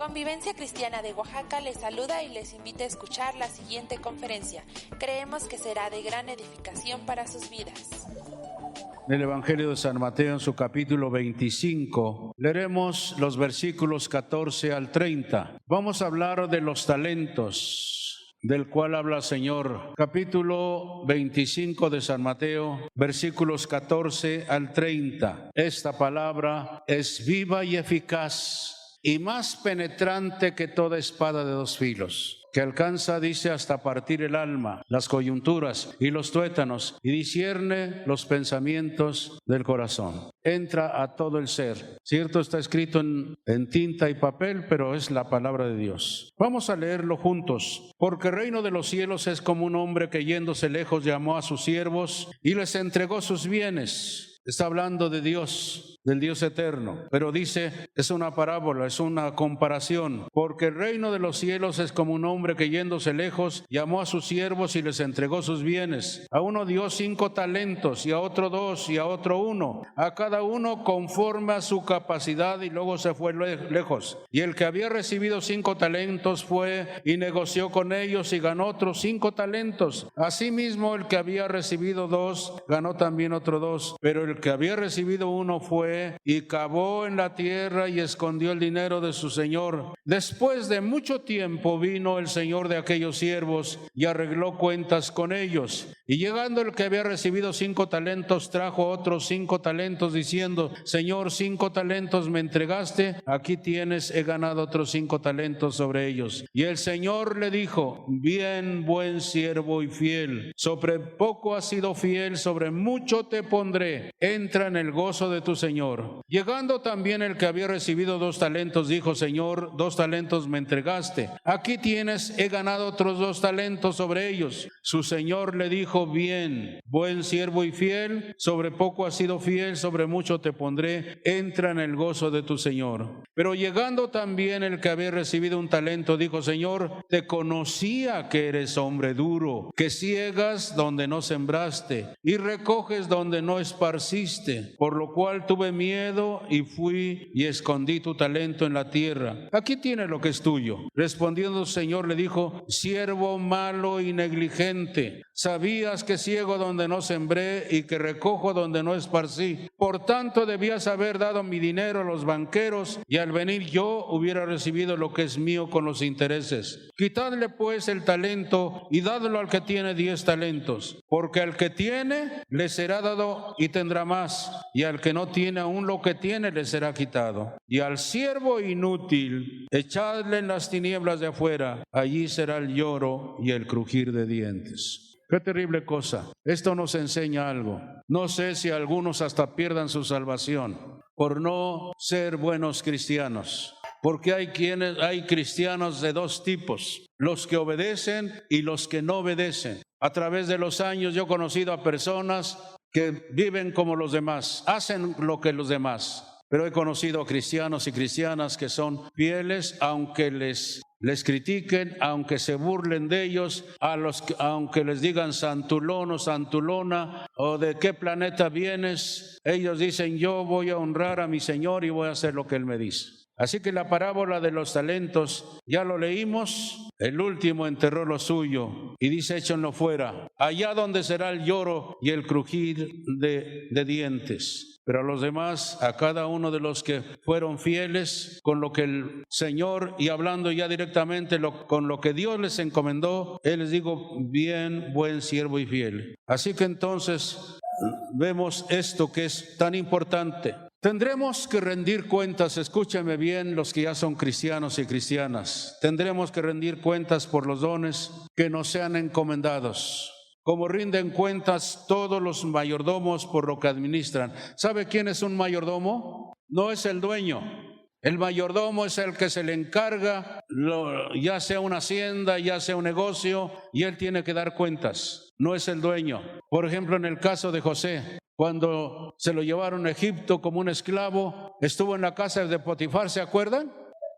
Convivencia Cristiana de Oaxaca les saluda y les invita a escuchar la siguiente conferencia. Creemos que será de gran edificación para sus vidas. Del Evangelio de San Mateo en su capítulo 25, leeremos los versículos 14 al 30. Vamos a hablar de los talentos, del cual habla el Señor. Capítulo 25 de San Mateo, versículos 14 al 30. Esta palabra es viva y eficaz y más penetrante que toda espada de dos filos, que alcanza, dice, hasta partir el alma, las coyunturas y los tuétanos, y discierne los pensamientos del corazón. Entra a todo el ser. Cierto, está escrito en tinta y papel, pero es la palabra de Dios. Vamos a leerlo juntos. Porque el reino de los cielos es como un hombre que yéndose lejos llamó a sus siervos y les entregó sus bienes. Está hablando de Dios, del Dios eterno, pero dice, es una parábola, es una comparación, porque el reino de los cielos es como un hombre que yéndose lejos llamó a sus siervos y les entregó sus bienes. A uno dio 5 talentos, y a otro 2, y a otro 1, a cada uno conforme a su capacidad, y luego se fue lejos. Y el que había recibido 5 talentos fue y negoció con ellos y ganó otros 5 talentos. Asimismo, el que había recibido 2 ganó también otro 2, pero el que había recibido 1 fue y cavó en la tierra y escondió el dinero de su señor. Después de mucho tiempo vino el señor de aquellos siervos y arregló cuentas con ellos. Y llegando el que había recibido 5 talentos, trajo otros 5 talentos, diciendo, Señor, 5 talentos me entregaste, aquí tienes, he ganado otros 5 talentos sobre ellos. Y el Señor le dijo, bien, buen siervo y fiel, sobre poco has sido fiel, sobre mucho te pondré, entra en el gozo de tu Señor. Llegando también el que había recibido 2 talentos, dijo, Señor, 2 talentos me entregaste, aquí tienes, he ganado otros 2 talentos sobre ellos. Su Señor le dijo, bien, buen siervo y fiel, sobre poco has sido fiel, sobre mucho te pondré, entra en el gozo de tu Señor. Pero llegando también el que había recibido 1 talento, dijo, Señor, te conocía que eres hombre duro, que ciegas donde no sembraste y recoges donde no esparciste, por lo cual tuve miedo y fui y escondí tu talento en la tierra. Aquí tienes lo que es tuyo. Respondiendo el Señor le dijo, siervo malo y negligente, sabías que ciego donde no sembré y que recojo donde no esparcí. Por tanto debías haber dado mi dinero a los banqueros y al venir yo hubiera recibido lo que es mío con los intereses. Quitadle pues el talento y dadlo al que tiene 10 talentos, porque al que tiene le será dado y tendrá más, y al que no tiene aún lo que tiene le será quitado. Y al siervo inútil echadle en las tinieblas de afuera, allí será el lloro y el crujir de dientes. Qué terrible cosa. Esto nos enseña algo. No sé si algunos hasta pierdan su salvación por no ser buenos cristianos. Porque hay cristianos de 2 tipos, los que obedecen y los que no obedecen. A través de los años yo he conocido a personas que viven como los demás, hacen lo que los demás. Pero he conocido cristianos y cristianas que son fieles, aunque les critiquen, aunque se burlen de ellos, aunque les digan santulón o santulona, o de qué planeta vienes, ellos dicen, yo voy a honrar a mi Señor y voy a hacer lo que Él me dice. Así que la parábola de los talentos, ya lo leímos, el último enterró lo suyo y dice, échenlo fuera, allá donde será el lloro y el crujir de dientes. Pero a los demás, a cada uno de los que fueron fieles con lo que el Señor, y hablando ya directamente con lo que Dios les encomendó, Él les digo, bien, buen siervo y fiel. Así que entonces vemos esto que es tan importante. Tendremos que rendir cuentas, escúchame bien los que ya son cristianos y cristianas, tendremos que rendir cuentas por los dones que nos sean encomendados, como rinden cuentas todos los mayordomos por lo que administran. ¿Sabe quién es un mayordomo? No es el dueño. El mayordomo es el que se le encarga, ya sea una hacienda, ya sea un negocio, y él tiene que dar cuentas, no es el dueño. Por ejemplo, en el caso de José, cuando se lo llevaron a Egipto como un esclavo, estuvo en la casa de Potifar, ¿se acuerdan?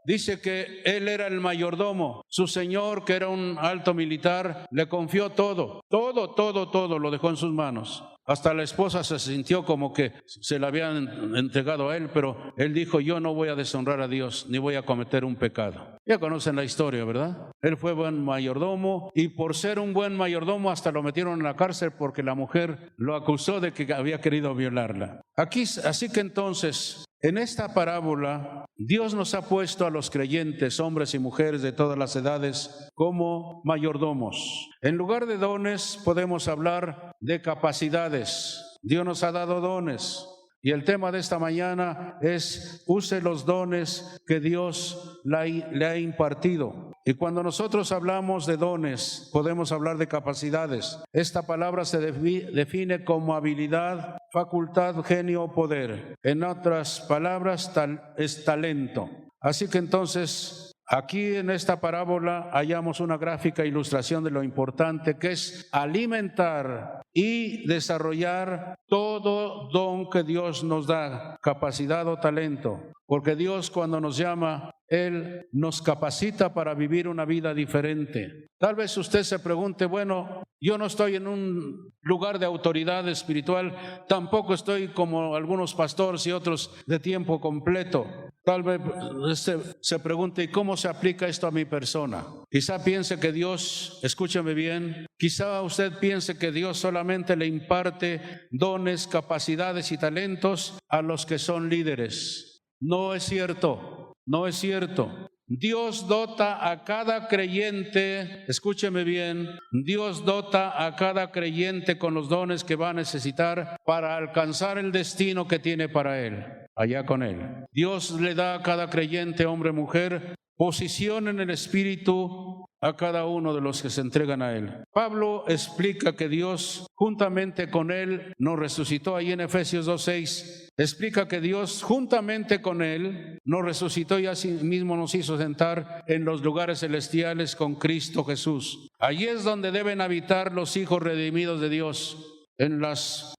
Dice que él era el mayordomo. Su señor, que era un alto militar, le confió todo, lo dejó en sus manos. Hasta la esposa se sintió como que se la habían entregado a él, pero él dijo, yo no voy a deshonrar a Dios, ni voy a cometer un pecado. Ya conocen la historia, ¿verdad? Él fue buen mayordomo y por ser un buen mayordomo hasta lo metieron en la cárcel porque la mujer lo acusó de que había querido violarla. Así que entonces, en esta parábola, Dios nos ha puesto a los creyentes, hombres y mujeres de todas las edades, como mayordomos. En lugar de dones, podemos hablar de capacidades. Dios nos ha dado dones. Y el tema de esta mañana es, use los dones que Dios le ha impartido. Y cuando nosotros hablamos de dones, podemos hablar de capacidades. Esta palabra se define como habilidad, facultad, genio o poder. En otras palabras, es talento. Así que entonces, aquí en esta parábola hallamos una gráfica ilustración de lo importante que es alimentar y desarrollar todo don que Dios nos da, capacidad o talento. Porque Dios, cuando nos llama, Él nos capacita para vivir una vida diferente. Tal vez usted se pregunte, bueno, yo no estoy en un lugar de autoridad espiritual, tampoco estoy como algunos pastores y otros de tiempo completo. Tal vez se pregunte, ¿y cómo se aplica esto a mi persona? Quizá piense que Dios, escúcheme bien, quizá usted piense que Dios solamente le imparte dones, capacidades y talentos a los que son líderes. No es cierto, no es cierto. Dios dota a cada creyente, escúcheme bien, Dios dota a cada creyente con los dones que va a necesitar para alcanzar el destino que tiene para él, allá con él. Dios le da a cada creyente, hombre, mujer, posición en el Espíritu a cada uno de los que se entregan a Él. Pablo explica que Dios juntamente con Él nos resucitó, ahí en Efesios 2:6, explica que Dios juntamente con Él nos resucitó y así mismo nos hizo sentar en los lugares celestiales con Cristo Jesús. Allí es donde deben habitar los hijos redimidos de Dios,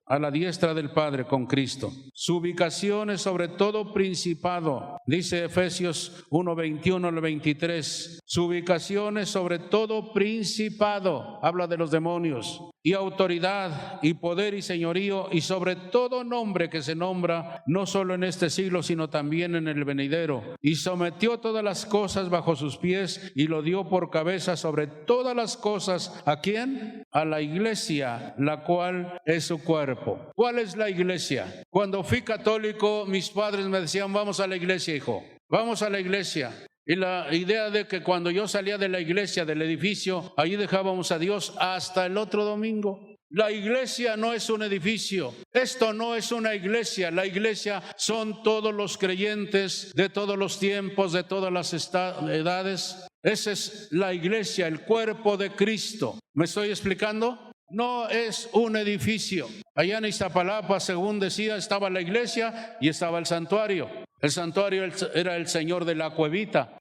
a la diestra del Padre con Cristo. Su ubicación es sobre todo principado, dice Efesios 1:21 al 23. Su ubicación es sobre todo principado, habla de los demonios, y autoridad y poder y señorío, y sobre todo nombre que se nombra no solo en este siglo sino también en el venidero, y sometió todas las cosas bajo sus pies y lo dio por cabeza sobre todas las cosas. ¿A quién? A la iglesia, la cual es su cuerpo. ¿Cuál es la iglesia? Cuando fui católico, mis padres me decían, vamos a la iglesia, hijo, vamos a la iglesia. Y la idea de que cuando yo salía de la iglesia, del edificio, allí dejábamos a Dios hasta el otro domingo. La iglesia no es un edificio, esto no es una iglesia, la iglesia son todos los creyentes de todos los tiempos, de todas las edades. Esa es la iglesia, el cuerpo de Cristo. ¿Me estoy explicando? No es un edificio. Allá en Iztapalapa, según decía, estaba la iglesia y estaba el santuario. El santuario era el señor de la cuevita.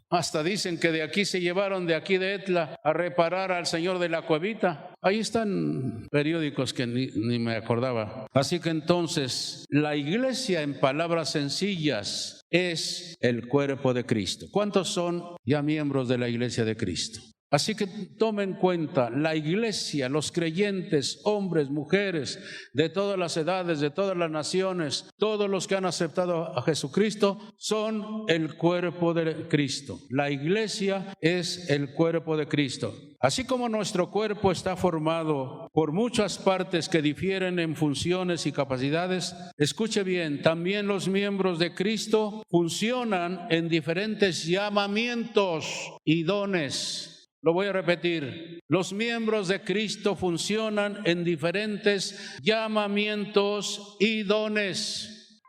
Hasta dicen que de aquí se llevaron, de aquí de Etla, a reparar al señor de la cuevita. Ahí están periódicos que ni me acordaba. Así que entonces, la iglesia, en palabras sencillas, es el cuerpo de Cristo. ¿Cuántos son ya miembros de la iglesia de Cristo? Así que tomen en cuenta, la iglesia, los creyentes, hombres, mujeres, de todas las edades, de todas las naciones, todos los que han aceptado a Jesucristo, son el cuerpo de Cristo. La iglesia es el cuerpo de Cristo. Así como nuestro cuerpo está formado por muchas partes que difieren en funciones y capacidades, escuche bien, también los miembros de Cristo funcionan en diferentes llamamientos y dones. Lo voy a repetir, los miembros de Cristo funcionan en diferentes llamamientos y dones.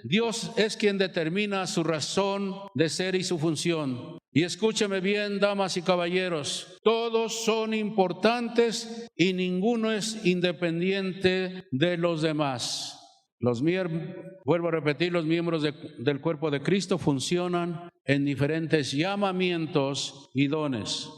Dios es quien determina su razón de ser y su función. Y escúcheme bien, damas y caballeros, todos son importantes y ninguno es independiente de los demás. Vuelvo a repetir, los miembros del cuerpo de Cristo funcionan en diferentes llamamientos y dones.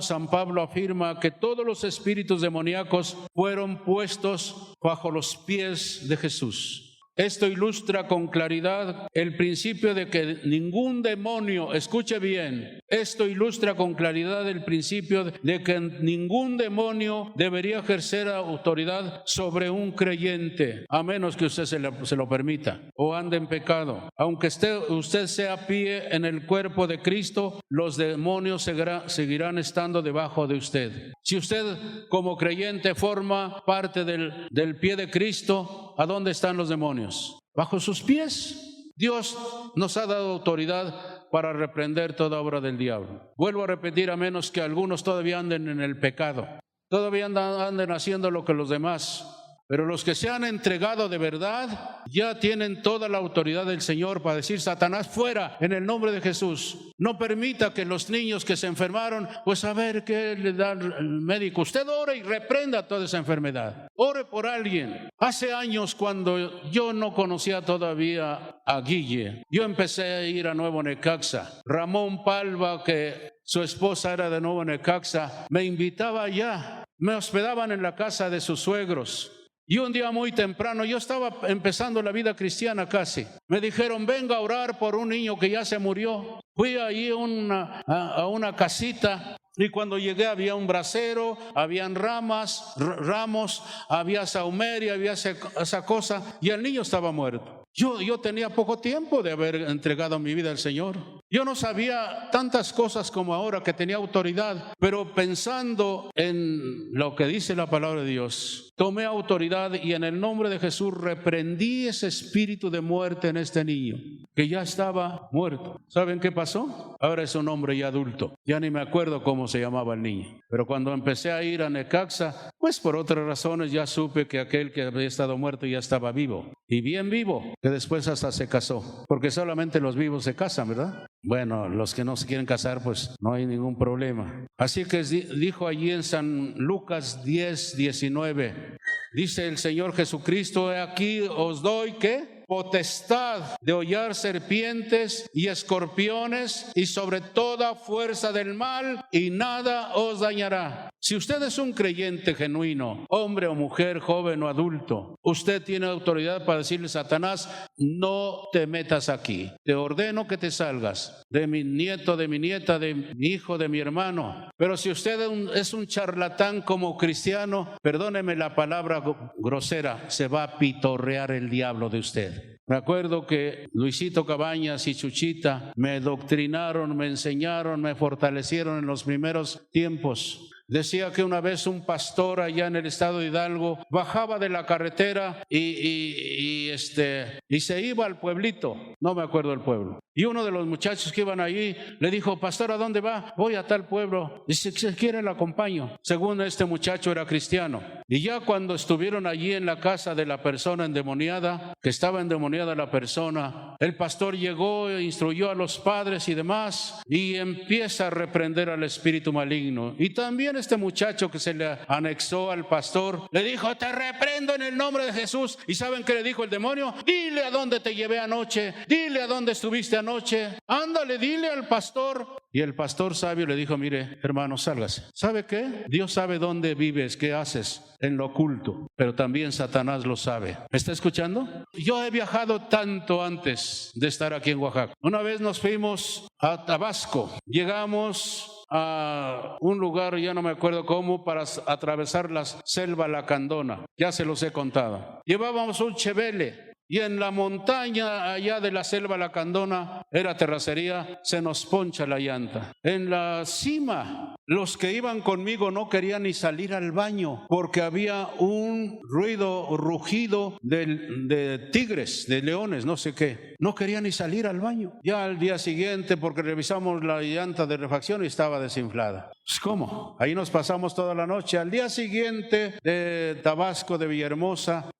San Pablo afirma que todos los espíritus demoníacos fueron puestos bajo los pies de Jesús. Esto ilustra con claridad el principio de que ningún demonio, escuche bien, esto ilustra con claridad el principio de que ningún demonio debería ejercer autoridad sobre un creyente, a menos que usted se lo permita o ande en pecado. Aunque usted sea pie en el cuerpo de Cristo, los demonios seguirán estando debajo de usted. Si usted como creyente forma parte del pie de Cristo, ¿a dónde están los demonios? Bajo sus pies. Dios nos ha dado autoridad para reprender toda obra del diablo. Vuelvo a repetir, a menos que algunos todavía anden en el pecado, todavía anden haciendo lo que los demás. Pero los que se han entregado de verdad ya tienen toda la autoridad del Señor para decir: Satanás, fuera, en el nombre de Jesús. No permita que los niños que se enfermaron, pues a ver qué le da el médico. Usted ore y reprenda toda esa enfermedad. Ore por alguien. Hace años, cuando yo no conocía todavía a Guille, yo empecé a ir a Nuevo Necaxa. Ramón Palva, que su esposa era de Nuevo Necaxa, me invitaba allá. Me hospedaban en la casa de sus suegros. Y un día muy temprano, yo estaba empezando la vida cristiana casi, me dijeron: venga a orar por un niño que ya se murió. Fui ahí a una casita, y cuando llegué había un brasero, habían ramos, había saumeria, había esa cosa, y el niño estaba muerto. Yo tenía poco tiempo de haber entregado mi vida al Señor. Yo no sabía tantas cosas como ahora, que tenía autoridad, pero pensando en lo que dice la palabra de Dios, tomé autoridad y en el nombre de Jesús reprendí ese espíritu de muerte en este niño, que ya estaba muerto. ¿Saben qué pasó? Ahora es un hombre ya adulto. Ya ni me acuerdo cómo se llamaba el niño. Pero cuando empecé a ir a Necaxa, pues por otras razones ya supe que aquel que había estado muerto ya estaba vivo. Y bien vivo, que después hasta se casó. Porque solamente los vivos se casan, ¿verdad? Bueno, los que no se quieren casar, pues no hay ningún problema. Así que dijo allí en San Lucas 10:19, dice el Señor Jesucristo: he aquí os doy, ¿qué? Potestad de hollar serpientes y escorpiones y sobre toda fuerza del mal, y nada os dañará. Si usted es un creyente genuino, hombre o mujer, joven o adulto, usted tiene autoridad para decirle: Satanás, no te metas aquí. Te ordeno que te salgas de mi nieto, de mi nieta, de mi hijo, de mi hermano. Pero si usted es un charlatán como cristiano, perdóneme la palabra grosera, se va a pitorrear el diablo de usted. Me acuerdo que Luisito Cabañas y Chuchita me doctrinaron, me enseñaron, me fortalecieron en los primeros tiempos. Decía que una vez un pastor allá en el estado de Hidalgo bajaba de la carretera y se iba al pueblito, no me acuerdo el pueblo. Y uno de los muchachos que iban allí le dijo: pastor, ¿a dónde va? Voy a tal pueblo. Dice: si quiere le acompaño. Según este muchacho era cristiano. Y ya cuando estuvieron allí en la casa de la persona endemoniada, que estaba endemoniada la persona, el pastor llegó e instruyó a los padres y demás, y empieza a reprender al espíritu maligno. Y también este muchacho que se le anexó al pastor le dijo: te reprendo en el nombre de Jesús. ¿Y saben qué le dijo el demonio? Dile a dónde te llevé anoche, dile a dónde estuviste anoche, ándale, dile al pastor. Y el pastor sabio le dijo: mire, hermano, sálgase. ¿Sabe qué? Dios sabe dónde vives, qué haces en lo oculto, pero también Satanás lo sabe. ¿Me está escuchando? Yo he viajado tanto antes de estar aquí en Oaxaca. Una vez nos fuimos a Tabasco, llegamos a un lugar, ya no me acuerdo cómo, para atravesar la selva lacandona. Ya se los he contado. Llevábamos un chevele. Y en la montaña allá de la selva lacandona, era terracería, se nos poncha la llanta. En la cima, los que iban conmigo no querían ni salir al baño porque había un rugido de tigres, de leones, no sé qué. No querían ni salir al baño. Ya al día siguiente, porque revisamos la llanta de refacción y estaba desinflada. Pues, ¿cómo? Ahí nos pasamos toda la noche. Al día siguiente, de Tabasco, de Villahermosa,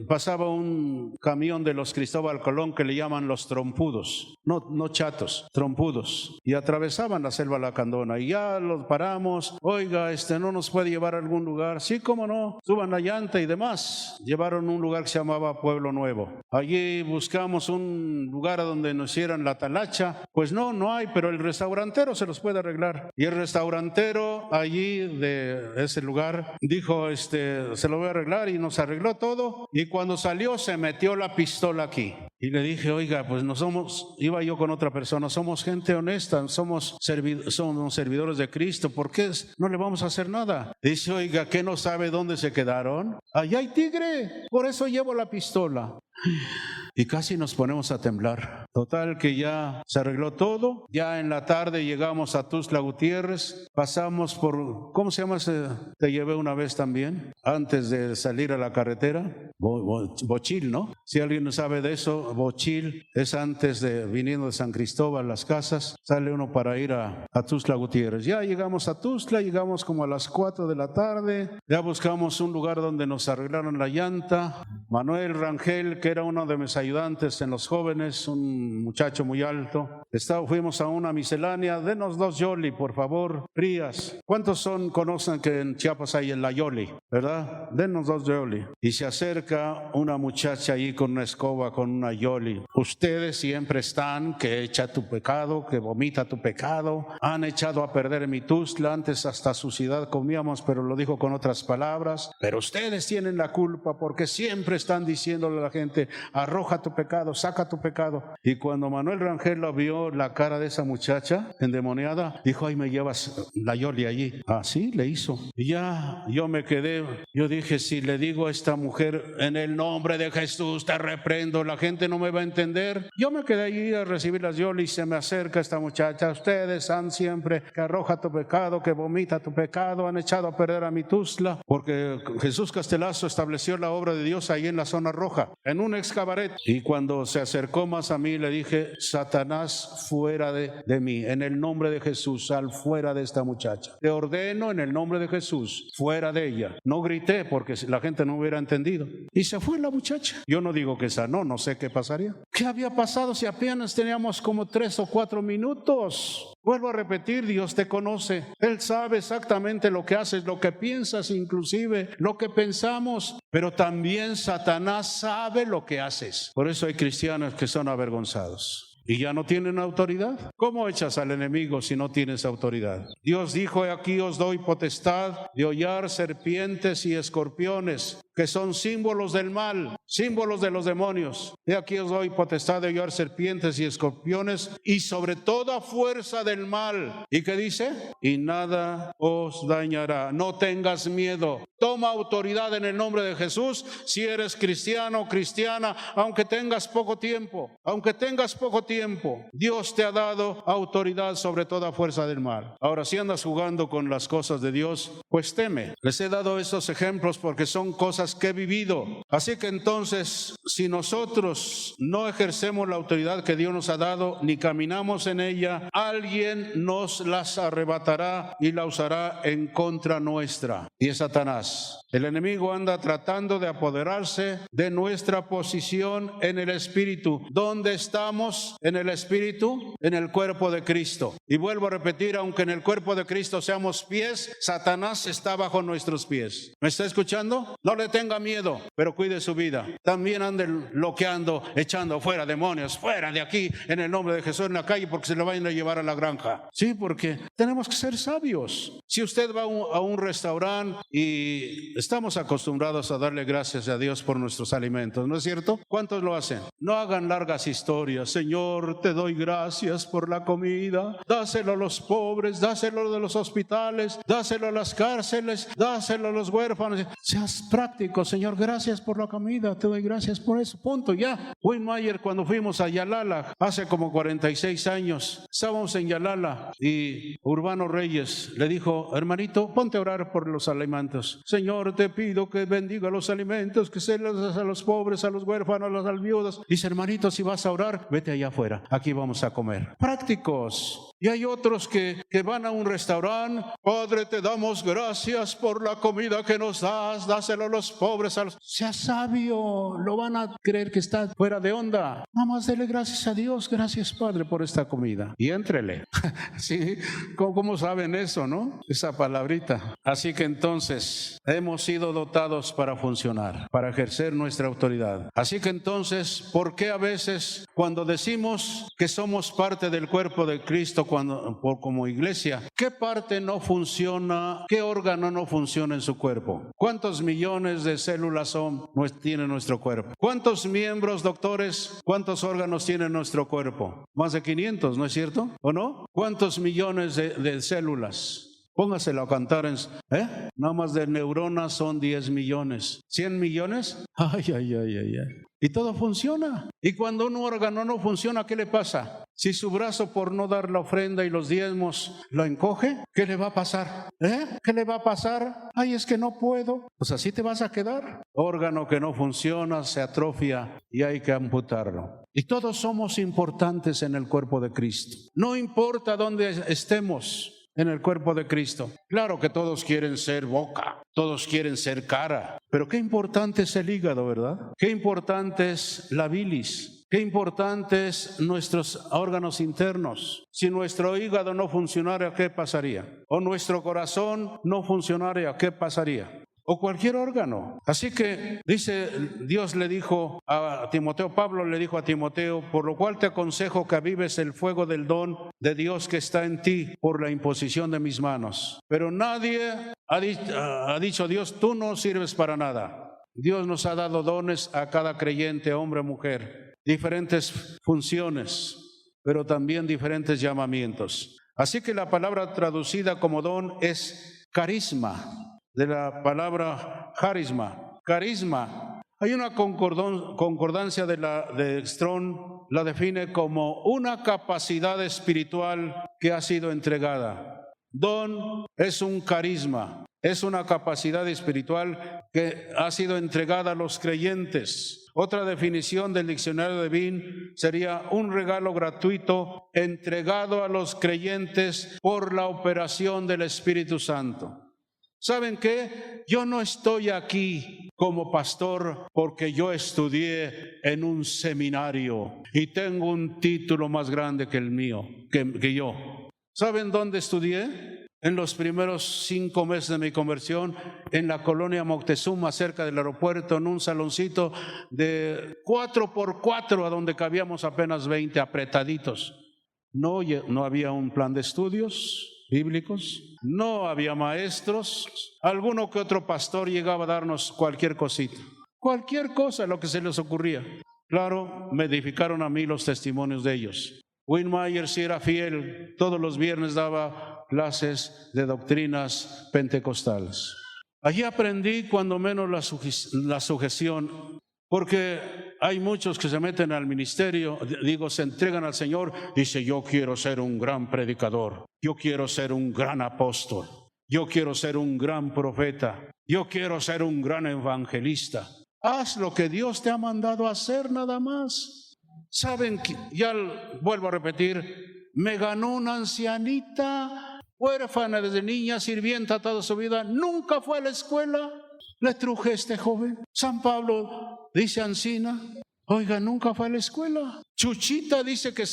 pasaba un camión de los Cristóbal Colón que le llaman los trompudos, no chatos, trompudos, y atravesaban la selva lacandona. Y ya los paramos: oiga, ¿no nos puede llevar a algún lugar? Sí, cómo no, suban la llanta y demás. Llevaron un lugar que se llamaba Pueblo Nuevo. Allí buscamos un un lugar a donde nos hicieran la talacha. Pues no hay, pero el restaurantero se los puede arreglar. Y el restaurantero allí de ese lugar dijo, se lo voy a arreglar, y nos arregló todo. Y cuando salió se metió la pistola aquí. Y le dije, oiga, pues iba yo con otra persona, somos gente honesta, somos servidores de Cristo, ¿por qué no le vamos a hacer nada? Dice, oiga, ¿qué no sabe dónde se quedaron? Allá hay tigre, por eso llevo la pistola. Y casi nos ponemos a temblar. Total que ya se arregló todo. Ya en la tarde llegamos a Tuxtla Gutiérrez. Pasamos por, ¿cómo se llama ese? Te llevé una vez también, antes de salir a la carretera. Bochil, ¿no? Si alguien sabe de eso, Bochil es antes de, viniendo de San Cristóbal, las casas, sale uno para ir a Tuxtla Gutiérrez. Ya llegamos a Tuxtla, llegamos como a las 4 de la tarde. Ya buscamos un lugar donde nos arreglaron la llanta. Manuel Rangel, que era uno de mis ayudantes en los jóvenes, un muchacho muy alto. Fuimos a una miscelánea, denos 2 Yoli, por favor, frías. ¿Cuántos conocen que en Chiapas hay en la Yoli, verdad? Denos 2 Yoli. Y se acerca una muchacha ahí con una escoba, con una Yoli. Ustedes siempre están que echa tu pecado, que vomita tu pecado. Han echado a perder mi Tuxtla, antes hasta suciedad comíamos, pero lo dijo con otras palabras. Pero ustedes tienen la culpa porque siempre están diciéndole a la gente, arroja tu pecado, saca tu pecado. Y cuando Manuel Rangel lo vio, la cara de esa muchacha endemoniada, dijo, ay, me llevas la Yoli allí. Así le hizo. Y ya yo me quedé, yo dije, si le digo a esta mujer, en el nombre de Jesús te reprendo, la gente no me va a entender. Yo me quedé allí a recibir las Yoli y se me acerca esta muchacha, ustedes han siempre que arroja tu pecado, que vomita tu pecado, han echado a perder a mi Tuxtla, porque Jesús Castelazo estableció la obra de Dios ahí en la zona roja, en un ex cabaret. Y cuando se acercó más a mí, le dije, Satanás, fuera de mí, en el nombre de Jesús, sal fuera de esta muchacha. Te ordeno en el nombre de Jesús, fuera de ella. No grité porque la gente no hubiera entendido. Y se fue la muchacha. Yo no digo que sanó, no sé qué pasaría. ¿Qué había pasado si apenas teníamos como 3 o 4 minutos? Vuelvo a repetir, Dios te conoce. Él sabe exactamente lo que haces, lo que piensas, inclusive lo que pensamos. Pero también Satanás sabe lo que haces. Por eso hay cristianos que son avergonzados y ya no tienen autoridad. ¿Cómo echas al enemigo si no tienes autoridad? Dios dijo, aquí os doy potestad de hollar serpientes y escorpiones, que son símbolos del mal, símbolos de los demonios. De aquí os doy potestad de hollar serpientes y escorpiones y sobre toda fuerza del mal. ¿Y qué dice? Y nada os dañará. No tengas miedo. Toma autoridad en el nombre de Jesús si eres cristiano o cristiana, aunque tengas poco tiempo. Aunque tengas poco tiempo, Dios te ha dado autoridad sobre toda fuerza del mal. Ahora, si andas jugando con las cosas de Dios, pues teme. Les he dado estos ejemplos porque son cosas que he vivido. Así que entonces, si nosotros no ejercemos la autoridad que Dios nos ha dado, ni caminamos en ella, alguien nos las arrebatará y la usará en contra nuestra. Y es Satanás. El enemigo anda tratando de apoderarse de nuestra posición en el Espíritu. ¿Dónde estamos en el Espíritu? En el cuerpo de Cristo. Y vuelvo a repetir, aunque en el cuerpo de Cristo seamos pies, Satanás está bajo nuestros pies. ¿Me está escuchando? No le tenga miedo, pero cuide su vida. También ande loqueando, echando fuera demonios, fuera de aquí, en el nombre de Jesús en la calle, porque se lo vayan a llevar a la granja. Sí, porque tenemos que ser sabios. Si usted va a un restaurante y estamos acostumbrados a darle gracias a Dios por nuestros alimentos, ¿no es cierto? ¿Cuántos lo hacen? No hagan largas historias. Señor, te doy gracias por la comida. Dáselo a los pobres, dáselo de los hospitales, dáselo a las cárceles, dáselo a los huérfanos. Seas práctico, Señor, gracias por la comida, te doy gracias por eso. Punto, ya. Wynmayer, cuando fuimos a Yalala, hace como 46 años, estábamos en Yalala y Urbano Reyes le dijo, hermanito, ponte a orar por los alimentos. Señor, te pido que bendiga los alimentos, que se los das a los pobres, a los huérfanos, a las viudas. Dice, hermanito, si vas a orar, vete allá afuera, aquí vamos a comer. Prácticos. Y hay otros que van a un restaurante. Padre, te damos gracias por la comida que nos das, dáselo a los pobres. Sea sabio, lo van a creer que está fuera de onda. Nada más dele gracias a Dios, gracias Padre por esta comida. Y éntrele. ¿Sí? ¿Cómo saben eso, no? Esa palabrita. Así que entonces hemos sido dotados para funcionar, para ejercer nuestra autoridad. Así que entonces, ¿por qué a veces cuando decimos que somos parte del cuerpo de Cristo, como iglesia, qué parte no funciona, qué órgano no funciona en su cuerpo? ¿Cuántos millones de células tiene nuestro cuerpo? ¿Cuántos miembros, doctores? ¿Cuántos órganos tiene nuestro cuerpo? Más de 500, ¿no es cierto? ¿O no? ¿Cuántos millones de células? Póngaselo a cantar, nada más de neuronas son 10 millones. ¿100 millones? Ay. Y todo funciona. Y cuando un órgano no funciona, ¿qué le pasa? Si su brazo por no dar la ofrenda y los diezmos lo encoge, ¿qué le va a pasar? ¿Qué le va a pasar? Ay, es que no puedo. Pues así te vas a quedar. Órgano que no funciona, se atrofia y hay que amputarlo. Y todos somos importantes en el cuerpo de Cristo. No importa dónde estemos en el cuerpo de Cristo. Claro que todos quieren ser boca, todos quieren ser cara, pero qué importante es el hígado, ¿verdad? Qué importante es la bilis, qué importante es nuestros órganos internos. Si nuestro hígado no funcionara, ¿qué pasaría? O nuestro corazón no funcionara, ¿qué pasaría? O cualquier órgano. Así que dice, Dios le dijo a Timoteo, Pablo le dijo a Timoteo, por lo cual te aconsejo que avives el fuego del don de Dios que está en ti por la imposición de mis manos. Pero nadie ha dicho Dios, tú no sirves para nada. Dios nos ha dado dones a cada creyente, hombre o mujer, diferentes funciones, pero también diferentes llamamientos. Así que la palabra traducida como don es carisma, de la palabra carisma. Hay una concordancia de Strong, la define como una capacidad espiritual que ha sido entregada. Don es un carisma, es una capacidad espiritual que ha sido entregada a los creyentes. Otra definición del diccionario de Bin sería un regalo gratuito entregado a los creyentes por la operación del Espíritu Santo. ¿Saben qué? Yo no estoy aquí como pastor porque yo estudié en un seminario y tengo un título más grande que el mío, que yo. ¿Saben dónde estudié? En los primeros 5 meses de mi conversión, en la colonia Moctezuma, cerca del aeropuerto, en un saloncito de 4x4, a donde cabíamos apenas 20 apretaditos. No había un plan de estudios bíblicos, no había maestros, alguno que otro pastor llegaba a darnos cualquier cosita, cualquier cosa, lo que se les ocurría. Claro, me edificaron a mí los testimonios de ellos. Winmayer sí era fiel, todos los viernes daba clases de doctrinas pentecostales. Allí aprendí cuando menos la sujeción, porque hay muchos que se meten al ministerio, se entregan al Señor, dice, yo quiero ser un gran predicador, yo quiero ser un gran apóstol, yo quiero ser un gran profeta, yo quiero ser un gran evangelista. Haz lo que Dios te ha mandado a hacer nada más. Saben que, ya vuelvo a repetir, me ganó una ancianita, huérfana desde niña, sirvienta toda su vida, nunca fue a la escuela. Le truje a este joven. San Pablo dice Ancina, oiga, nunca fue a la escuela. Chuchita dice que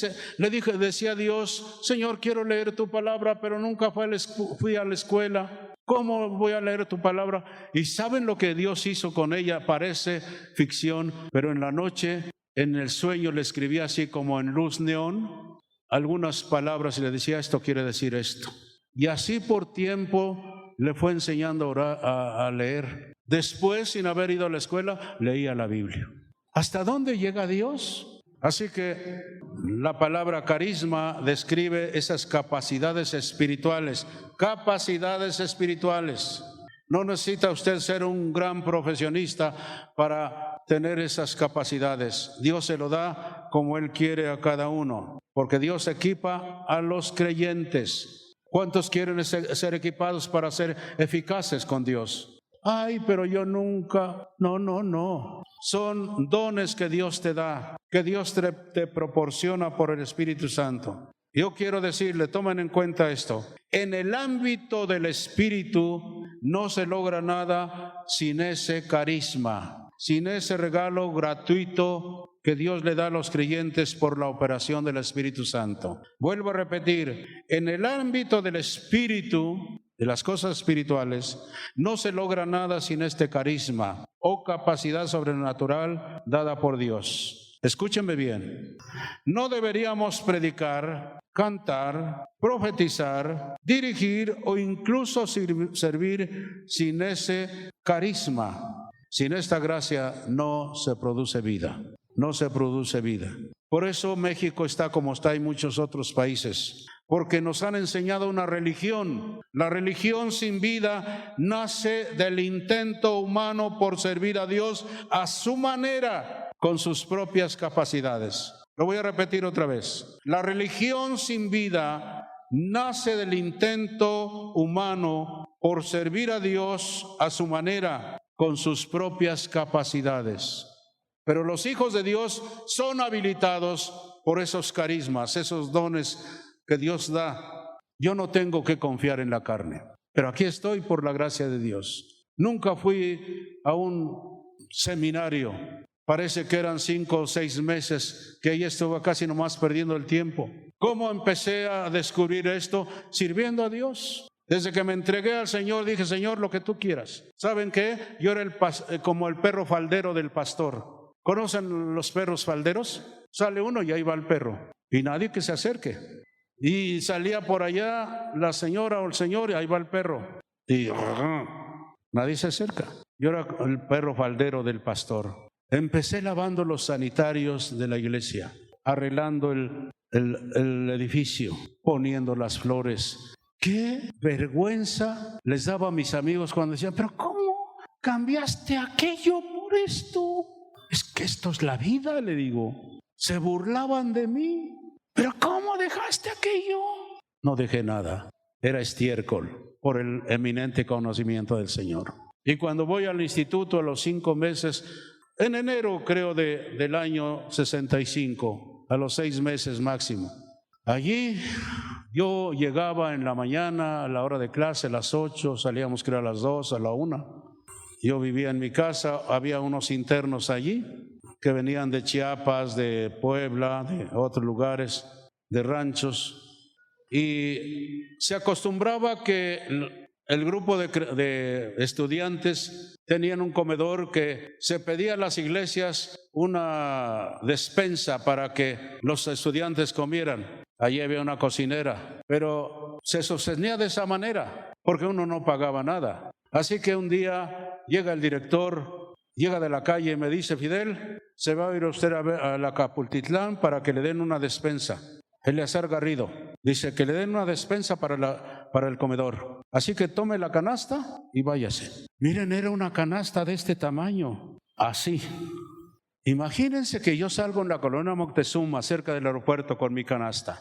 decía a Dios, Señor, quiero leer tu palabra, pero nunca fui a la escuela. ¿Cómo voy a leer tu palabra? Y ¿saben lo que Dios hizo con ella? Parece ficción, pero en la noche, en el sueño, le escribía así como en luz neón algunas palabras y le decía, esto quiere decir esto. Y así por tiempo le fue enseñando a leer. Después, sin haber ido a la escuela, leía la Biblia. ¿Hasta dónde llega Dios? Así que la palabra carisma describe esas capacidades espirituales. Capacidades espirituales. No necesita usted ser un gran profesionista para tener esas capacidades. Dios se lo da como Él quiere a cada uno, porque Dios equipa a los creyentes. ¿Cuántos quieren ser equipados para ser eficaces con Dios? Ay, pero yo nunca. No. Son dones que Dios te da, que Dios te proporciona por el Espíritu Santo. Yo quiero decirle, tomen en cuenta esto. En el ámbito del espíritu no se logra nada sin ese carisma, sin ese regalo gratuito que Dios le da a los creyentes por la operación del Espíritu Santo. Vuelvo a repetir, en el ámbito del espíritu, de las cosas espirituales, no se logra nada sin este carisma o capacidad sobrenatural dada por Dios. Escúchenme bien, no deberíamos predicar, cantar, profetizar, dirigir o incluso servir sin ese carisma. Sin esta gracia no se produce vida, no se produce vida. Por eso México está como está y muchos otros países, porque nos han enseñado una religión. La religión sin vida nace del intento humano por servir a Dios a su manera, con sus propias capacidades. Lo voy a repetir otra vez. La religión sin vida nace del intento humano por servir a Dios a su manera, con sus propias capacidades. Pero los hijos de Dios son habilitados por esos carismas, esos dones que Dios da. Yo no tengo que confiar en la carne, pero aquí estoy por la gracia de Dios. Nunca fui a un seminario. Parece que eran 5 o 6 meses que ahí estuve casi nomás perdiendo el tiempo. ¿Cómo empecé a descubrir esto? Sirviendo a Dios. Desde que me entregué al Señor dije, Señor, lo que tú quieras. ¿Saben qué? Yo era como el perro faldero del pastor. ¿Conocen los perros falderos? Sale uno y ahí va el perro. Y nadie que se acerque. Y salía por allá la señora o el señor y ahí va el perro. Y nadie se acerca. Yo era el perro faldero del pastor. Empecé lavando los sanitarios de la iglesia, arreglando el edificio, poniendo las flores. ¡Qué vergüenza les daba a mis amigos cuando decían, pero cómo cambiaste aquello por esto? Es que esto es la vida, le digo. Se burlaban de mí. ¿Pero cómo dejaste aquello? No dejé nada. Era estiércol por el eminente conocimiento del Señor. Y cuando voy al instituto a los 5 meses, en enero creo del año 65, a los 6 meses máximo, allí yo llegaba en la mañana a la hora de clase, a las 8, salíamos creo a las 2, a la 1. Yo vivía en mi casa, había unos internos allí que venían de Chiapas, de Puebla, de otros lugares, de ranchos, y se acostumbraba que el grupo de estudiantes tenían un comedor que se pedía a las iglesias una despensa para que los estudiantes comieran. Allí había una cocinera, pero se sostenía de esa manera porque uno no pagaba nada. Así que un día llega el director, llega de la calle y me dice, Fidel, se va a ir usted a la Capultitlán para que le den una despensa. Eleazar Garrido dice que le den una despensa para el comedor. Así que tome la canasta y váyase. Miren, era una canasta de este tamaño, así. Imagínense que yo salgo en la colonia Moctezuma, cerca del aeropuerto, con mi canasta.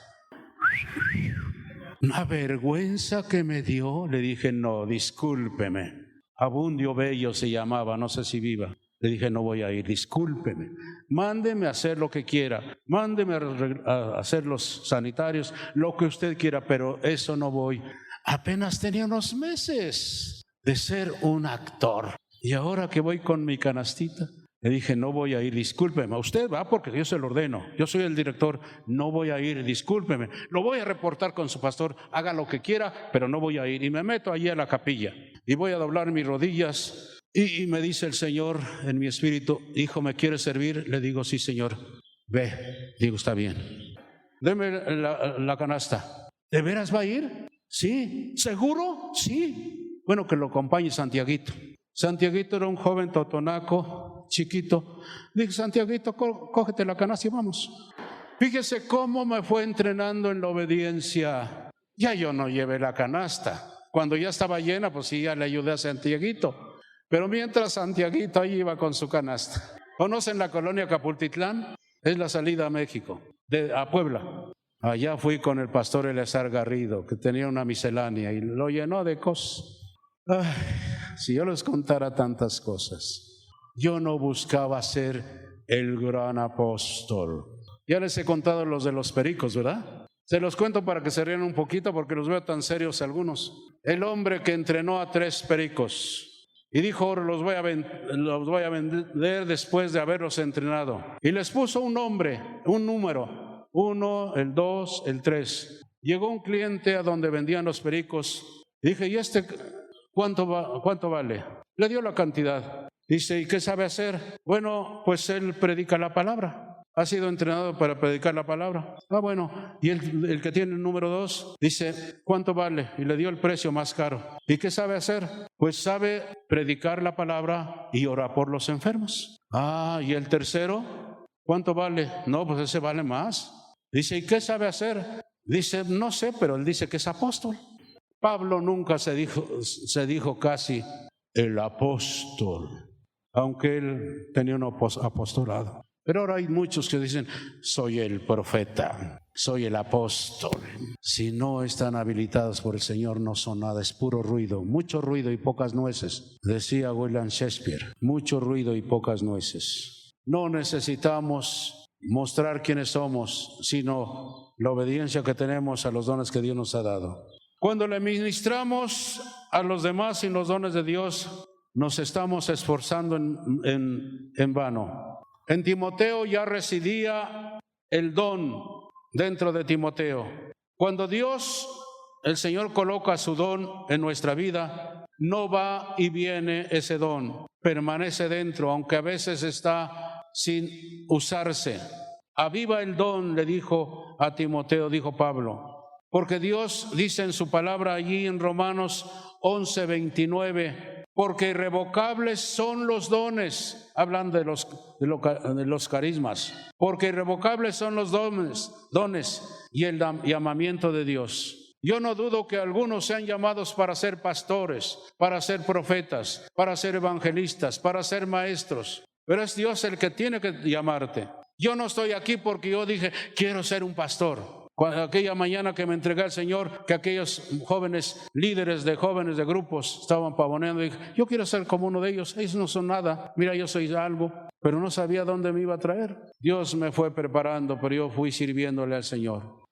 Una vergüenza que me dio. Le dije, no, discúlpeme. Abundio Bello se llamaba, no sé si viva. Le dije, no voy a ir, discúlpeme. Mándeme a hacer lo que quiera. Mándeme a hacer los sanitarios, lo que usted quiera, pero eso no voy. Apenas tenía unos meses de ser un actor. Y ahora que voy con mi canastita, le dije, no voy a ir, discúlpeme. Usted va porque yo se lo ordeno. Yo soy el director, no voy a ir, discúlpeme. Lo voy a reportar con su pastor, haga lo que quiera, pero no voy a ir. Y me meto allí a la capilla y voy a doblar mis rodillas. Y me dice el Señor en mi espíritu, hijo, ¿me quieres servir? Le digo, sí, Señor. Ve, digo, está bien. Deme la canasta. ¿De veras va a ir? Sí. ¿Seguro? Sí. Bueno, que lo acompañe Santiaguito. Santiaguito era un joven totonaco, chiquito. Dije, Santiaguito, cógete la canasta y vamos. Fíjese cómo me fue entrenando en la obediencia. Ya yo no llevé la canasta. Cuando ya estaba llena, pues sí, ya le ayudé a Santiaguito. Pero mientras Santiaguito ahí iba con su canasta. ¿Conocen la colonia Capultitlán? Es la salida a México, a Puebla. Allá fui con el pastor Eleazar Garrido, que tenía una miscelánea y lo llenó de cosas. Ay, si yo les contara tantas cosas. Yo no buscaba ser el gran apóstol. Ya les he contado los de los pericos, ¿verdad? Se los cuento para que se rían un poquito porque los veo tan serios algunos. El hombre que entrenó a 3 pericos y dijo, ahora los voy a vender después de haberlos entrenado. Y les puso un nombre, un número, 1, el 2, el 3. Llegó un cliente a donde vendían los pericos. Dije, ¿y este cuánto vale? Le dio la cantidad. Dice, ¿y qué sabe hacer? Bueno, pues él predica la palabra. Ha sido entrenado para predicar la palabra. Bueno, y el que tiene el número 2 dice, ¿cuánto vale? Y le dio el precio más caro. ¿Y qué sabe hacer? Pues sabe predicar la palabra y orar por los enfermos. ¿Y el tercero? ¿Cuánto vale? No, pues ese vale más. Dice, ¿y qué sabe hacer? Dice, no sé, pero él dice que es apóstol. Pablo nunca se dijo casi el apóstol, aunque él tenía un apostolado. Pero ahora hay muchos que dicen, soy el profeta, soy el apóstol. Si no están habilitados por el Señor, no son nada, es puro ruido, mucho ruido y pocas nueces. Decía William Shakespeare, mucho ruido y pocas nueces. No necesitamos mostrar quiénes somos, sino la obediencia que tenemos a los dones que Dios nos ha dado. Cuando le ministramos a los demás sin los dones de Dios, nos estamos esforzando en vano. En Timoteo ya residía el don dentro de Timoteo. Cuando Dios, el Señor, coloca su don en nuestra vida, no va y viene ese don, permanece dentro, aunque a veces está sin usarse. Aviva el don, le dijo a Timoteo, dijo Pablo, porque Dios dice en su palabra allí en Romanos 11:29, porque irrevocables son los dones, hablan de los carismas, porque irrevocables son los dones y el llamamiento de Dios. Yo no dudo que algunos sean llamados para ser pastores, para ser profetas, para ser evangelistas, para ser maestros, pero es Dios el que tiene que llamarte. Yo no estoy aquí porque yo dije, quiero ser un pastor. Aquella mañana que me entregué al Señor, que aquellos jóvenes líderes de jóvenes de grupos estaban pavoneando, dije, yo quiero ser como uno de ellos. Ellos no son nada, mira, yo soy algo, pero no sabía dónde me iba a traer. Dios me fue preparando, pero yo fui sirviéndole al Señor,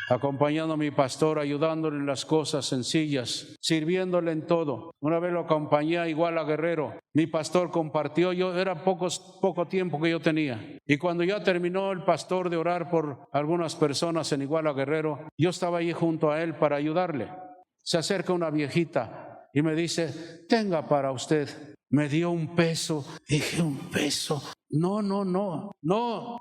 acompañando a mi pastor, ayudándole en las cosas sencillas, sirviéndole en todo. Una vez lo acompañé a Iguala Guerrero. Mi pastor compartió, era poco tiempo que yo tenía. Y cuando ya terminó el pastor de orar por algunas personas en Iguala Guerrero, yo estaba ahí junto a él para ayudarle. Se acerca una viejita y me dice, tenga para usted. Me dio un peso. Dije, ¿un peso? No.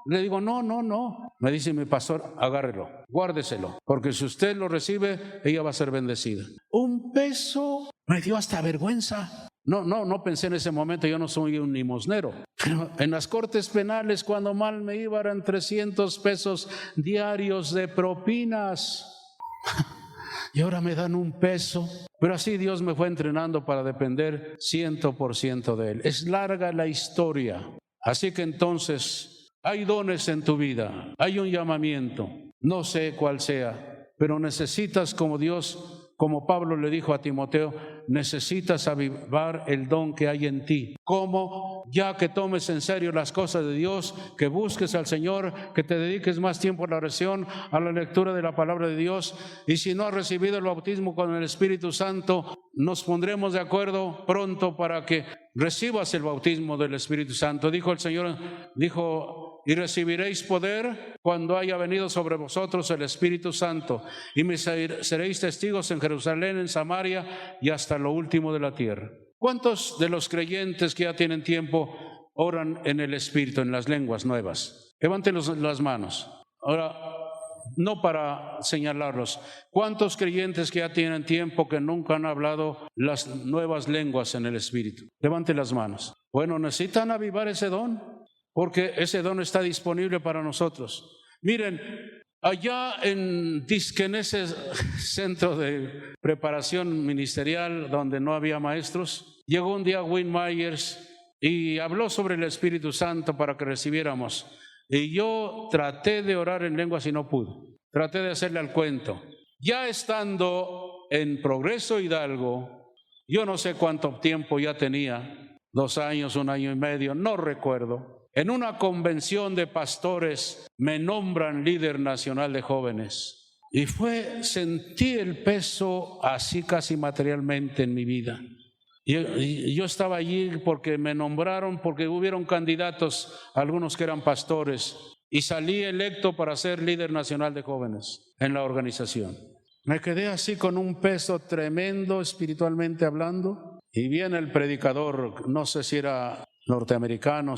Le digo, no. Me dice mi pastor, agárrelo, guárdeselo, porque si usted lo recibe, ella va a ser bendecida. Un peso, me dio hasta vergüenza. No pensé en ese momento, yo no soy un limosnero. Pero en las cortes penales, cuando mal me iba, eran 300 pesos diarios de propinas. Y ahora me dan un peso. Pero así Dios me fue entrenando para depender 100% de Él. Es larga la historia. Así que entonces hay dones en tu vida, hay un llamamiento, no sé cuál sea, pero necesitas, como Dios, como Pablo le dijo a Timoteo, necesitas avivar el don que hay en ti. ¿Cómo? Ya que tomes en serio las cosas de Dios, que busques al Señor, que te dediques más tiempo a la oración, a la lectura de la palabra de Dios. Y si no has recibido el bautismo con el Espíritu Santo, nos pondremos de acuerdo pronto para que recibas el bautismo del Espíritu Santo. Dijo el Señor, y recibiréis poder cuando haya venido sobre vosotros el Espíritu Santo, y me seréis testigos en Jerusalén, en Samaria y hasta lo último de la tierra. ¿Cuántos de los creyentes que ya tienen tiempo oran en el Espíritu, en las lenguas nuevas? Levanten las manos. Ahora, no para señalarlos. ¿Cuántos creyentes que ya tienen tiempo que nunca han hablado las nuevas lenguas en el Espíritu? Levanten las manos. Bueno, necesitan avivar ese don, porque ese don está disponible para nosotros. Miren, allá en ese centro de preparación ministerial donde no había maestros, llegó un día Wynne Myers y habló sobre el Espíritu Santo para que recibiéramos. Y yo traté de orar en lenguas y no pude. Traté de hacerle al cuento. Ya estando en Progreso Hidalgo, yo no sé cuánto tiempo ya tenía, 2 años, 1 año y medio, no recuerdo. En una convención de pastores me nombran líder nacional de jóvenes. Y sentí el peso así casi materialmente en mi vida. Y yo estaba allí porque me nombraron, porque hubieron candidatos, algunos que eran pastores, y salí electo para ser líder nacional de jóvenes en la organización. Me quedé así con un peso tremendo espiritualmente hablando, y viene el predicador, no sé si era norteamericano,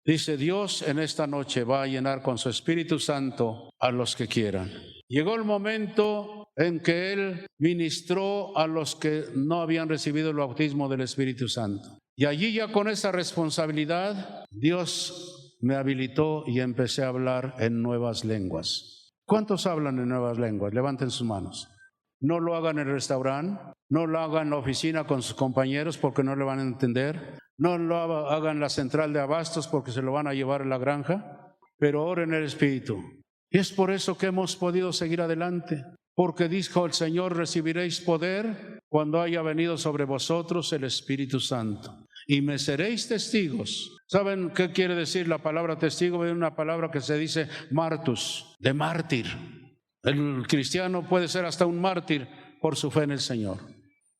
dice: Dios en esta noche va a llenar con su Espíritu Santo a los que quieran. Llegó el momento en que Él ministró a los que no habían recibido el bautismo del Espíritu Santo. Y allí, ya con esa responsabilidad, Dios me habilitó y empecé a hablar en nuevas lenguas. ¿Cuántos hablan en nuevas lenguas? Levanten sus manos. No lo hagan en el restaurante, no lo hagan en la oficina con sus compañeros porque no le van a entender, no lo hagan en la central de abastos porque se lo van a llevar a la granja, pero oren en el Espíritu. Y es por eso que hemos podido seguir adelante, porque dijo el Señor: recibiréis poder cuando haya venido sobre vosotros el Espíritu Santo, y me seréis testigos. ¿Saben qué quiere decir la palabra testigo? Es una palabra que se dice martus, de mártir. El cristiano puede ser hasta un mártir por su fe en el Señor.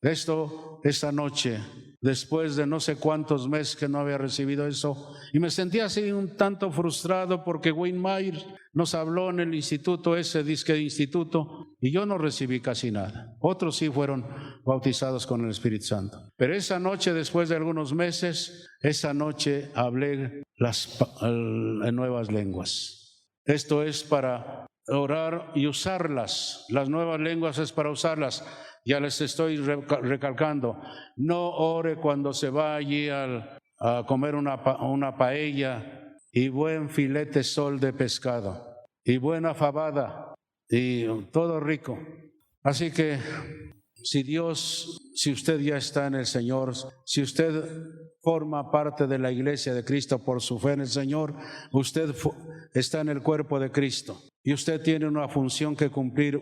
Esta noche, después de no sé cuántos meses que no había recibido eso, y me sentía así un tanto frustrado porque Wayne Myers nos habló en el instituto, ese disque de instituto, y yo no recibí casi nada. Otros sí fueron bautizados con el Espíritu Santo. Pero esa noche, después de algunos meses, esa noche hablé en nuevas lenguas. Esto es para orar y usarlas. Las nuevas lenguas es para usarlas. Ya les estoy recalcando: no ore cuando se va allí a comer una paella y buen filete sol de pescado y buena fabada y todo rico. Así que si usted ya está en el Señor, si usted forma parte de la iglesia de Cristo por su fe en el Señor, usted está en el cuerpo de Cristo y usted tiene una función que cumplir,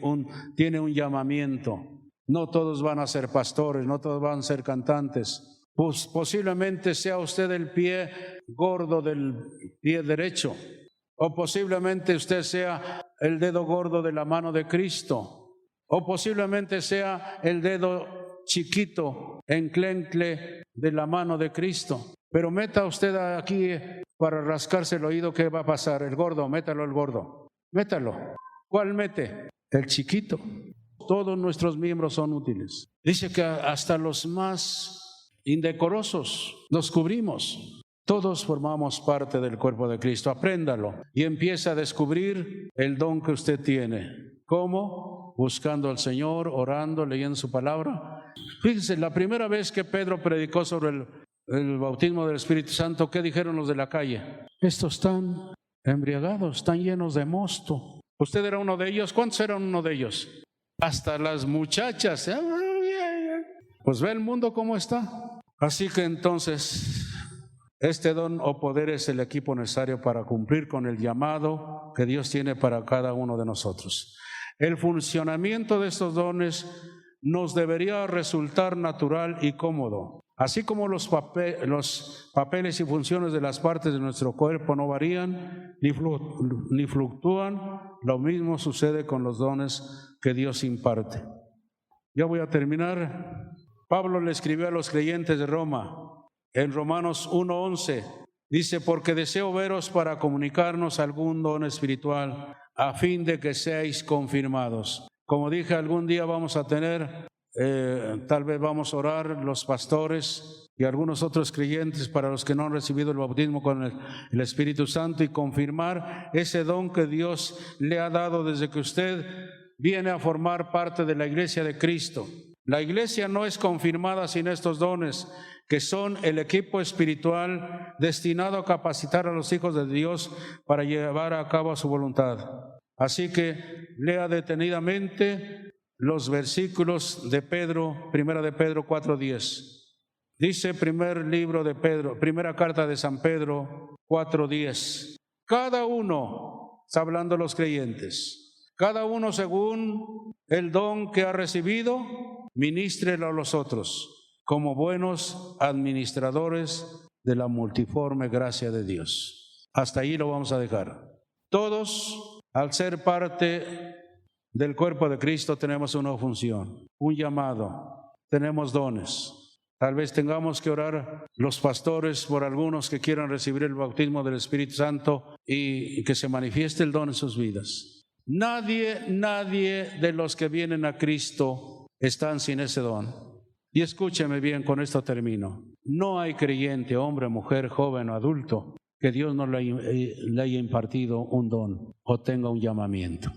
tiene un llamamiento. No todos van a ser pastores, no todos van a ser cantantes. Pues posiblemente sea usted el pie gordo del pie derecho, o posiblemente usted sea el dedo gordo de la mano de Cristo, o posiblemente sea el dedo chiquito, enclencle de la mano de Cristo. Pero meta usted aquí para rascarse el oído, ¿qué va a pasar? El gordo, métalo el gordo, métalo. ¿Cuál mete? El chiquito. Todos nuestros miembros son útiles. Dice que hasta los más indecorosos los cubrimos. Todos formamos parte del cuerpo de Cristo. Apréndalo y empieza a descubrir el don que usted tiene. ¿Cómo? Buscando al Señor, orando, leyendo su palabra. Fíjense, la primera vez que Pedro predicó sobre el bautismo del Espíritu Santo, ¿qué dijeron los de la calle? Estos están embriagados, están llenos de mosto. ¿Usted era uno de ellos? ¿Cuántos eran uno de ellos? Hasta las muchachas. Pues ve el mundo cómo está. Así que entonces, este don o poder es el equipo necesario para cumplir con el llamado que Dios tiene para cada uno de nosotros. El funcionamiento de estos dones nos debería resultar natural y cómodo. Así como los papeles y funciones de las partes de nuestro cuerpo no varían ni fluctúan, lo mismo sucede con los dones que Dios imparte. Ya voy a terminar. Pablo le escribió a los creyentes de Roma en Romanos 1:11. Dice: porque deseo veros para comunicarnos algún don espiritual, a fin de que seáis confirmados. Como dije, algún día vamos a tener, tal vez vamos a orar los pastores y algunos otros creyentes para los que no han recibido el bautismo con el Espíritu Santo, y confirmar ese don que Dios le ha dado desde que usted viene a formar parte de la iglesia de Cristo. La iglesia no es confirmada sin estos dones, que son el equipo espiritual destinado a capacitar a los hijos de Dios para llevar a cabo su voluntad. Así que lea detenidamente los versículos de Pedro, primera de Pedro 4:10. Dice primera carta de San Pedro 4:10. Cada uno, está hablando los creyentes, cada uno según el don que ha recibido, ministrelo a los otros, como buenos administradores de la multiforme gracia de Dios. Hasta ahí lo vamos a dejar. Todos, al ser parte del cuerpo de Cristo tenemos una función, un llamado, tenemos dones. Tal vez tengamos que orar los pastores por algunos que quieran recibir el bautismo del Espíritu Santo y que se manifieste el don en sus vidas. Nadie de los que vienen a Cristo están sin ese don. Y escúcheme bien, con esto termino. No hay creyente, hombre, mujer, joven o adulto, que Dios no le haya impartido un don o tenga un llamamiento.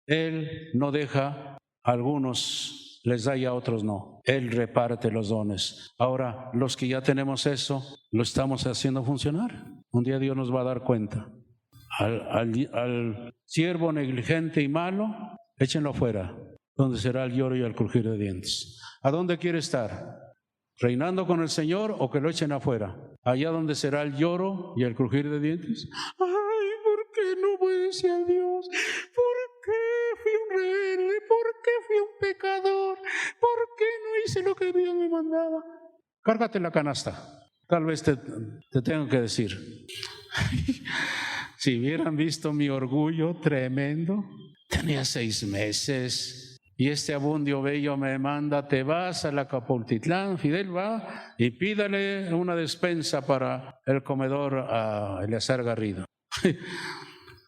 Él no deja, a algunos les da y a otros no. Él reparte los dones. Ahora, los que ya tenemos eso, lo estamos haciendo funcionar. Un día Dios nos va a dar cuenta. Al siervo negligente y malo, échenlo fuera, donde será el lloro y el crujir de dientes. ¿A dónde quiere estar? ¿Reinando con el Señor o que lo echen afuera? Allá donde será el lloro y el crujir de dientes. Ay, ¿por qué no obedece a Dios? ¿Por qué fui un rebelde? ¿Por qué fui un pecador? ¿Por qué no hice lo que Dios me mandaba? Cárgate la canasta. Tal vez te tengo que decir. Si hubieran visto mi orgullo tremendo, tenía 6 meses. Y este Abundio Bello me manda, te vas a la Capultitlán, Fidel va y pídale una despensa para el comedor a Eleazar Garrido.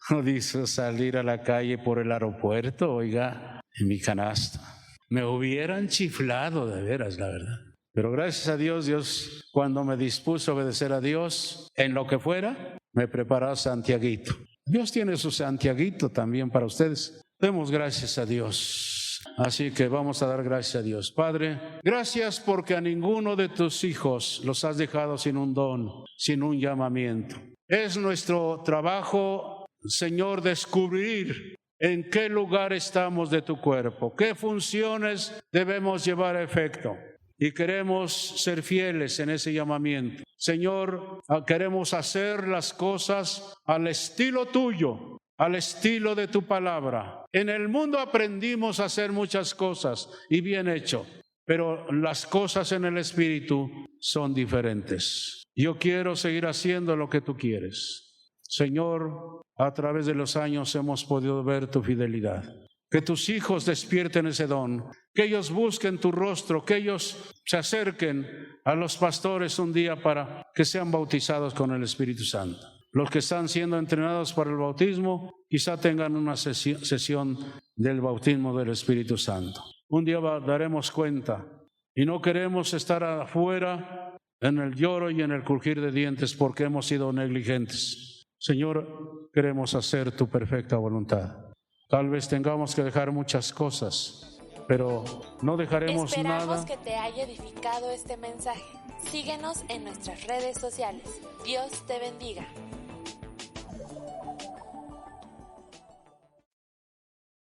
No dice salir a la calle por el aeropuerto, oiga, en mi canasta. Me hubieran chiflado de veras, la verdad. Pero gracias a Dios, cuando me dispuso a obedecer a Dios, en lo que fuera, me preparó Santiaguito. Dios tiene su Santiaguito también para ustedes. Demos gracias a Dios. Así que vamos a dar gracias a Dios. Padre, gracias porque a ninguno de tus hijos los has dejado sin un don, sin un llamamiento. Es nuestro trabajo, Señor, descubrir en qué lugar estamos de tu cuerpo, qué funciones debemos llevar a efecto. Y queremos ser fieles en ese llamamiento. Señor, queremos hacer las cosas al estilo tuyo, al estilo de tu palabra. En el mundo aprendimos a hacer muchas cosas y bien hecho, pero las cosas en el Espíritu son diferentes. Yo quiero seguir haciendo lo que tú quieres. Señor, a través de los años hemos podido ver tu fidelidad. Que tus hijos despierten ese don, que ellos busquen tu rostro, que ellos se acerquen a los pastores un día para que sean bautizados con el Espíritu Santo. Los que están siendo entrenados para el bautismo, quizá tengan una sesión del bautismo del Espíritu Santo. Un día daremos cuenta y no queremos estar afuera en el lloro y en el crujir de dientes porque hemos sido negligentes. Señor, queremos hacer tu perfecta voluntad. Tal vez tengamos que dejar muchas cosas, pero no dejaremos nada. Esperamos que te haya edificado este mensaje. Síguenos en nuestras redes sociales. Dios te bendiga.